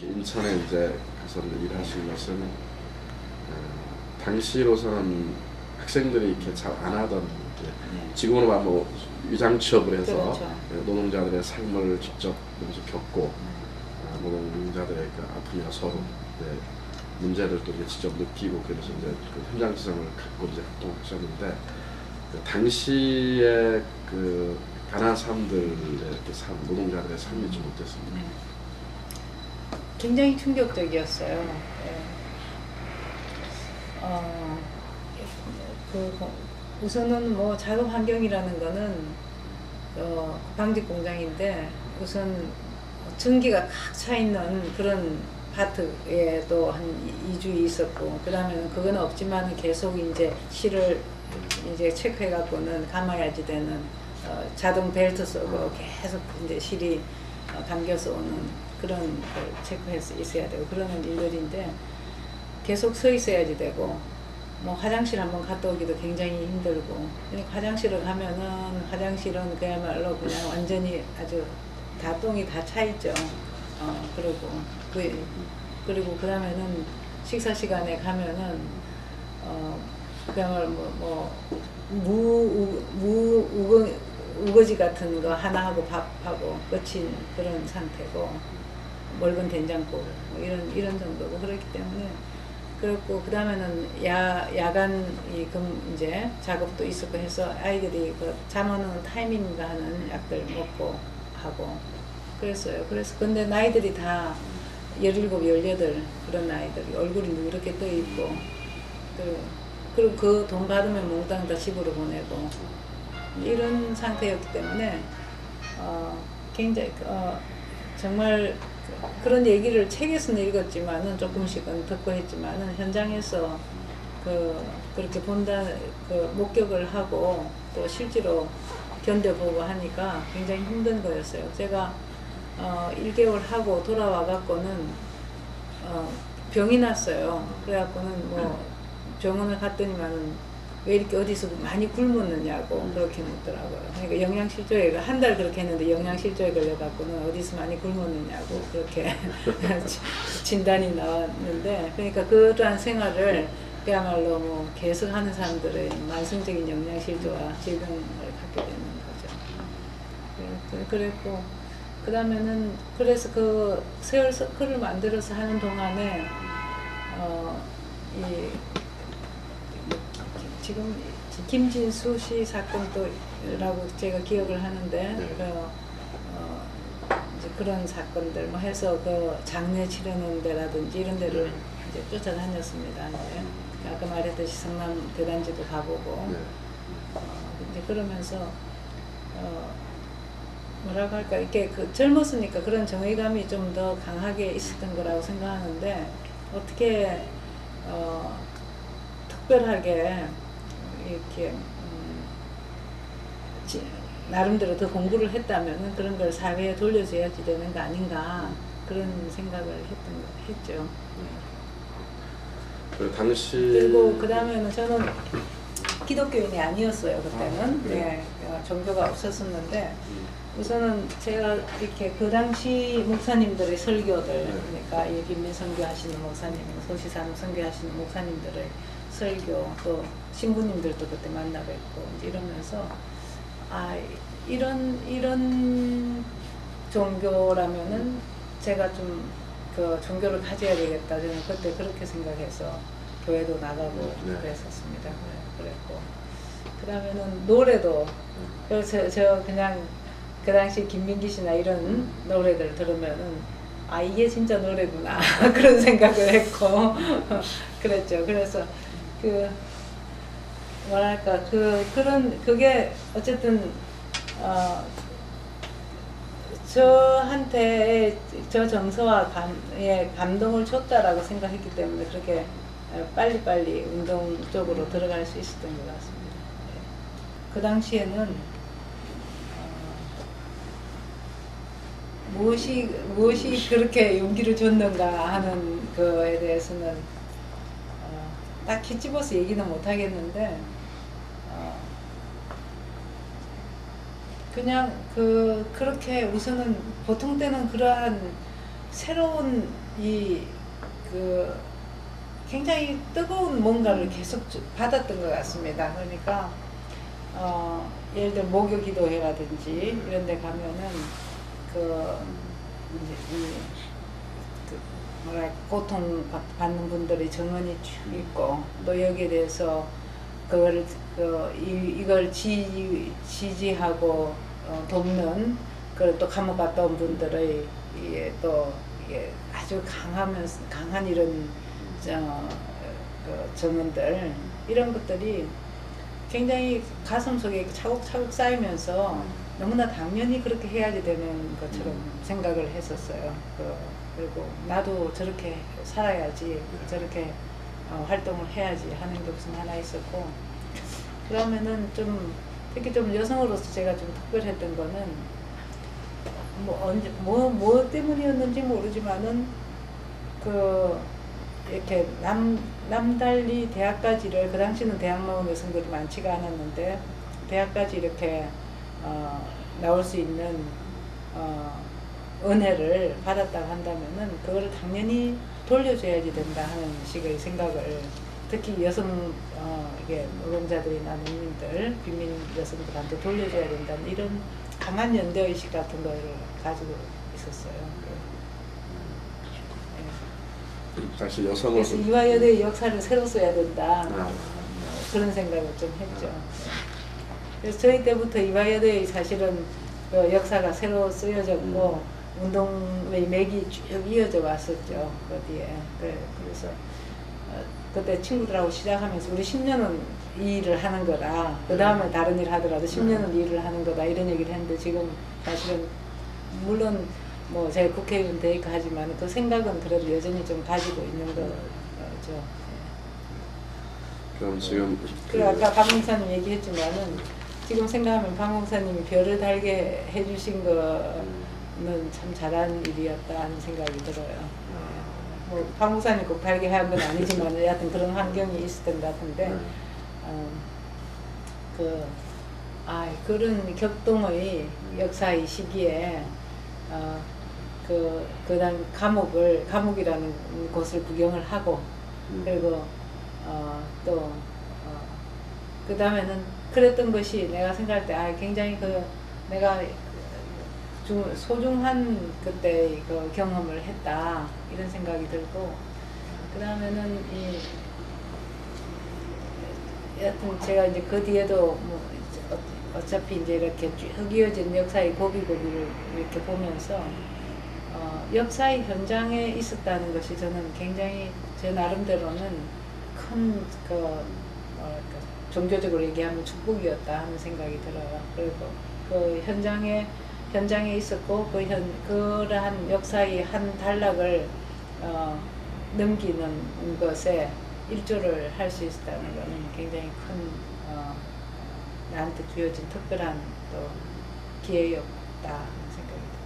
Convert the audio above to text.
인천에 이제 가서 일하신 것은 당시로서는 학생들이 이렇게 잘 안 하던 지금으로 봐 뭐 위장 취업을 해서 그렇죠. 노동자들의 삶을 직접 여기서 겪고 노동자들의 그 아픔이나 서로 문제들도 이제 직접 느끼고 그래서 이제 그 현장 지성을 갖고 이제 활동하셨는데 그 당시에 그 가난한 사람들의 삶, 노동자들의 삶이 좀 어땠습니까? 굉장히 충격적이었어요. 우선은 뭐 작업 환경이라는 거는 방직 공장인데 우선 전기가 칵 차 있는 그런 파트에도 한 2주 있었고, 그 다음에는 그건 없지만 계속 이제 실을 이제 체크해 갖고는 감아야지 되는 자동 벨트 속으로 계속 이제 실이 감겨서 오는 그런 걸 체크해서 있어야 되고 그러는 일들인데, 계속 서 있어야지 되고, 뭐 화장실 한번 갔다 오기도 굉장히 힘들고, 그러니까 화장실을 가면은 화장실은 그야말로 그냥 완전히 아주 다 똥이 다 차 있죠. 그리고 그 다음에는 식사 시간에 가면은 그야말로 우거지 같은 거 하나 하고 밥하고 끝인 그런 상태고, 멀건 된장국 뭐 이런 정도고 그렇기 때문에. 그렇고 그 다음에는 야간 이제 작업도 있었고 해서 아이들이 그 잠 오는 타이밍인가 하는 약들 먹고 하고 그랬어요. 그래서 근데 나이들이 다 17, 18 그런 아이들이 얼굴이 누렇게 떠 있고, 그리고 그 돈 받으면 몽땅 다 집으로 보내고 이런 상태였기 때문에 굉장히 정말 그런 얘기를 책에서는 읽었지만은 조금씩은 듣고 했지만은 현장에서 그렇게 본다 목격을 하고 또 실제로 견뎌보고 하니까 굉장히 힘든 거였어요. 제가 1개월 하고 돌아와 갖고는 병이 났어요. 그래갖고는 뭐 병원을 갔더니만은 왜 이렇게 어디서 많이 굶었느냐고 그렇게 묻더라고요. 그러니까 영양실조에 한 달 그렇게 했는데 영양실조에 걸려갖고는 어디서 많이 굶었느냐고 그렇게 진단이 나왔는데, 그러니까 그러한 생활을 그야말로 뭐 계속 하는 사람들의 만성적인 영양실조와 질병을 갖게 되는 거죠. 그랬고 그 다음에는 그래서 그 세월 서클을 만들어서 하는 동안에 지금 김진수 씨 사건도라고 제가 기억을 하는데 이제 그런 사건들 뭐 해서 그 장례 치르는 데라든지 이런 데를 이제 쫓아다녔습니다. 이제 아까 말했듯이 성남 대단지도 가보고 이제 그러면서 뭐라고 할까, 이렇게 젊었으니까 그런 정의감이 좀 더 강하게 있었던 거라고 생각하는데, 어떻게 특별하게 이렇게 나름대로 더 공부를 했다면 그런 걸 사회에 돌려줘야지 되는 거 아닌가 그런 생각을 했죠. 그 당시 그리고 그 다음에는 저는 기독교인이 아니었어요. 그때는 종교가 없었었는데, 우선은 제가 이렇게 그 당시 목사님들의 설교들, 그러니까 이 빈민 선교하시는 목사님, 소시산 선교하시는 목사님들의 설교, 또 신부님들도 그때 만나 뵙고 이러면서 이런 종교라면은 제가 좀 그 종교를 가져야 되겠다, 저는 그때 그렇게 생각해서 교회도 나가고 그랬었습니다. 그랬고 그 다음에는 노래도 그래서 저 그냥 그 당시 김민기 씨나 이런 노래들 들으면은 이게 진짜 노래구나 그런 생각을 했고 그랬죠. 그래서 뭐랄까 그게 어쨌든 저한테 저 정서와 감동을 줬다라고 생각했기 때문에 그렇게 빨리빨리 운동 쪽으로 들어갈 수 있었던 것 같습니다. 그 당시에는 무엇이 그렇게 용기를 줬는가 하는 거에 대해서는 딱히 집어서 얘기는 못 하겠는데, 그냥 그렇게 우선은 보통 때는 그러한 새로운 이 그 굉장히 뜨거운 뭔가를 계속 받았던 것 같습니다. 그러니까 예를 들어 목요 기도회라든지 이런 데 가면은 그 이제 그 뭐랄까 고통 받는 분들의 정언이 쭉 있고 또 여기에 대해서 그거를 이걸 지지하고 돕는 그리고 또 감옥 갔다 온 분들의 또 이게 아주 강한 이런 그 정언들 이런 것들이 굉장히 가슴 속에 차곡차곡 쌓이면서 너무나 당연히 그렇게 해야지 되는 것처럼 생각을 했었어요. 그리고 나도 저렇게 살아야지, 저렇게 활동을 해야지 하는 게 우선 하나 있었고, 그러면은 좀 특히 좀 여성으로서 제가 좀 특별했던 거는 뭐 때문이었는지 모르지만은 이렇게 남달리 대학까지를 그 당시는 대학 나온 여성들이 많지가 않았는데 대학까지 이렇게 나올 수 있는 은혜를 받았다고 한다면은 그거를 당연히 돌려줘야지 된다 하는 식의 생각을 특히 여성 이게 노동자들이나 농민들 빈민 여성들한테 돌려줘야 된다는 이런 강한 연대의식 같은 걸 가지고 있었어요. 사실 여성을 그래서 이화여대의 역사를 새로 써야 된다 그런 생각을 좀 했죠. 그래서 저희 때부터 이화여대의 사실은 그 역사가 새로 쓰여졌고 운동의 맥이 쭉 이어져 왔었죠. 어디에. 그래서 그때 친구들하고 시작하면서 우리 10년은 이 일을 하는 거다. 그 다음에 다른 일 하더라도 10년은 이 일을 하는 거다. 이런 얘기를 했는데 지금 사실은 물론 뭐 제가 국회의원 되니까 하지만 그 생각은 그래도 여전히 좀 가지고 있는 거죠. 그럼 지금 그리고 아까 박 목사님 얘기했지만은 지금 생각하면 박 목사님이 별을 달게 해주신 거는 참 잘한 일이었다 하는 생각이 들어요. 뭐 박 목사님 꼭 달게 한 건 아니지만 여하튼 그런 환경이 있었던 것 같은데 그런 격동의 역사의 시기에 그다음 감옥이라는 곳을 구경을 하고 그리고 또 그 다음에는 그랬던 것이 내가 생각할 때 굉장히 내가 소중한 그때 그 경험을 했다 이런 생각이 들고 그 다음에는 여하튼 제가 이제 그 뒤에도 뭐 어차피 이제 이렇게 쭉 이어진 역사의 고비고비를 이렇게 보면서 역사의 현장에 있었다는 것이 저는 굉장히 제 나름대로는 큰 종교적으로 얘기하면 축복이었다 하는 생각이 들어요. 그리고 그 현장에 있었고 그러한 역사의 한 단락을 넘기는 것에 일조를 할 수 있었다는 것은 굉장히 큰 나한테 주어진 특별한 또 기회였다 하는 생각이 들어요.